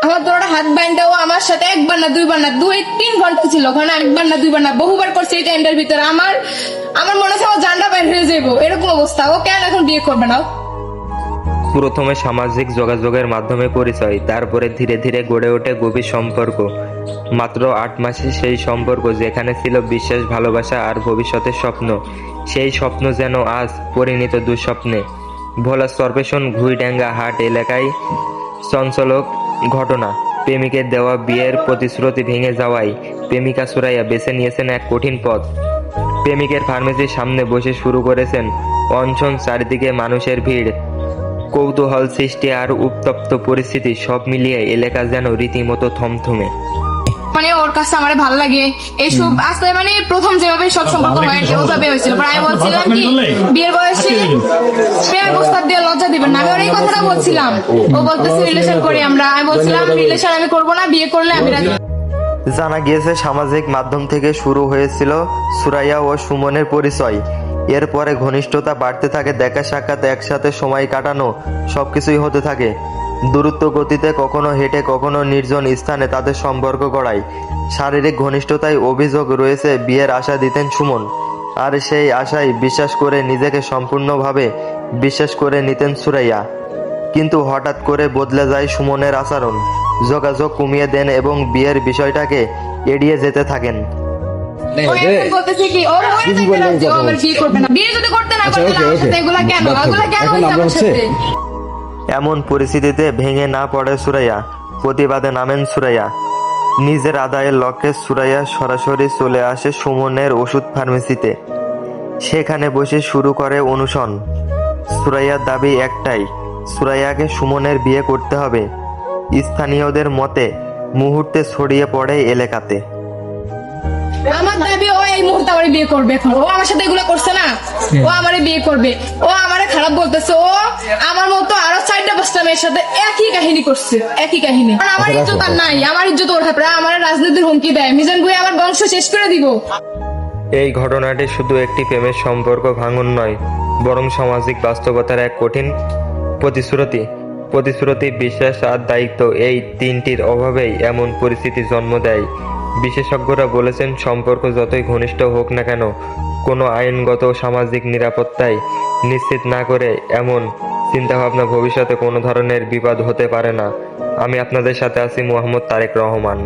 আমার তোরা হাত বাইন্ডা ও আমার সাথে একবার না দুইবার না 2-3 ঘন্টা ছিল ওখানে, একবার না দুইবার না বহুবার করছে এই টাইমটার ভিতরে। আমার আমার মনে হচ্ছে আমার জানটা বাইর হয়ে যাবো এরকম অবস্থা। ও কেন এখন বিয়ে করবে না? প্রথমে সামাজিক যোগাযোগের মাধ্যমে পরিচয়, তারপরে ধীরে ধীরে গড়ে ওঠে গভীর সম্পর্ক। মাত্র 8 মাসে সেই সম্পর্ক, যেখানে ছিল বিশ্বাস, ভালোবাসা আর ভবিষ্যতের স্বপ্ন, সেই স্বপ্ন যেন আজ পরিণত দুঃস্বপ্নে। ভোলা কর্পোরেশন ঘুইডাঙ্গা হাট এলাকায় চঞ্চলক ঘটনা। প্রেমিকের দেওয়া বিয়ের প্রতিশ্রুতি ভেঙে যাওয়ায় প্রেমিকা সুরাইয়া বেছে নিয়েছেন এক কঠিন পথ। প্রেমিকের ফার্মেসির সামনে বসে শুরু করেছেন অনশন। চারিদিকে মানুষের ভিড়, কৌতূহল সৃষ্টি আর উত্তপ্ত পরিস্থিতি, সব মিলিয়ে এলাকা যেন রীতিমতো থমথমে। মানে ওর কাছে আমার ভালো লাগে এইসব আসলে, মানে প্রথম যেভাবে সব সম্পর্ক হয় আর কি ওভাবে হয়েছিল। প্রায় বলছিলাম কি বিয়ের বয়সে প্রেমের প্রস্তাব দিয়ে লজ্জা দিবেন না, আমি ওর এই কথাটা বলছিলাম। ও বলতেছে রিলেশন করি আমরা, আমি বলছিলাম রিলেশন আমি করবো না, বিয়ে করলে আমি রাজি। জানা গিয়েছে সামাজিক মাধ্যম থেকে শুরু হয়েছিল সুরাইয়া ও সুমনের পরিচয়। এরপরে ঘনিষ্ঠতা বাড়তে থাকে, দেখা সাক্ষাৎ, একসাথে সময় কাটানো, সবকিছুই হতে থাকে দ্রুত গতিতে। কখনো হেঁটে, কখনো নির্জন স্থানে তাদের সম্পর্ক গড়ায়। শারীরিক ঘনিষ্ঠতায় অভিযোগ রয়েছে বিয়ের আশা দিতেন সুমন, আর সেই আশায় বিশ্বাস করে নিজেকে সম্পূর্ণভাবে বিশ্বাস করে নিতেন সুরাইয়া। কিন্তু হঠাৎ করে বদলে যায় সুমনের আচরণ, যোগাযোগ কমিয়ে দেন এবং বিয়ের বিষয়টাকে এড়িয়ে যেতে থাকেন। ও এখন বলতেছে কি ও মরে থাকতে রাজি, ও আমার বিয়ে করবে না। বিয়ে যদি করতে না পারতো আমার সাথে এগুলা কেন হইছে আমার সাথে? এমন পরিস্থিতিতে ভেঙে না পড়ে সুরাইয়া, প্রতিবাদে নামেন সুরাইয়া। নিজের আদায়ের লক্ষ্যে সুরাইয়া সরাসরি চলে আসে সুমনের ওষুধ ফার্মেসিতে। সেখানে বসে শুরু করে অনশন। সুরাইয়ার দাবি একটাই, সুরাইয়াকে সুমনের বিয়ে করতে হবে। স্থানীয়দের মতে মুহূর্তে ছড়িয়ে পড়ে এলাকাতে। আমার দাবি ও এই মুহূর্তে আমার বিয়ে করবে। এখন ও আমার সাথে এগুলো করছে না, ও আমারে বিয়ে করবে। ও আমারে খারাপ বলতেছে, ও আমার মতো আরো 4টা-5টা মেয়ের সাথে একই কাহিনী করছে, একই কাহিনী। কারণ আমার ইজ্জত আর নাই, আমার ইজ্জত ওর হাতে। আমার রাজনীতির হুমকি দেয়, মিজান ভাই আমার বংশ শেষ করে দিব। এই ঘটনাটি শুধু একটি প্রেমের সম্পর্ক ভাঙন নয়, বরং সামাজিক বাস্তবতার এক কঠিন প্রতিশ্রুতি, বিশ্বাস আর দায়িত্ব, এই তিনটির অভাবেই এমন পরিস্থিতি জন্ম দেয়। বিশেষজ্ঞরা বলেছেন, সম্পর্ক যতই ঘনিষ্ঠ হোক না কেন, কোনো আইনগত সামাজিক নিরাপত্তায় নিশ্চিত না করে এমন চিন্তাভাবনা ভবিষ্যতে কোনো ধরনের বিপদ হতে পারে না। আমি আপনাদের সাথে আছি মোহাম্মদ তারেক রহমান।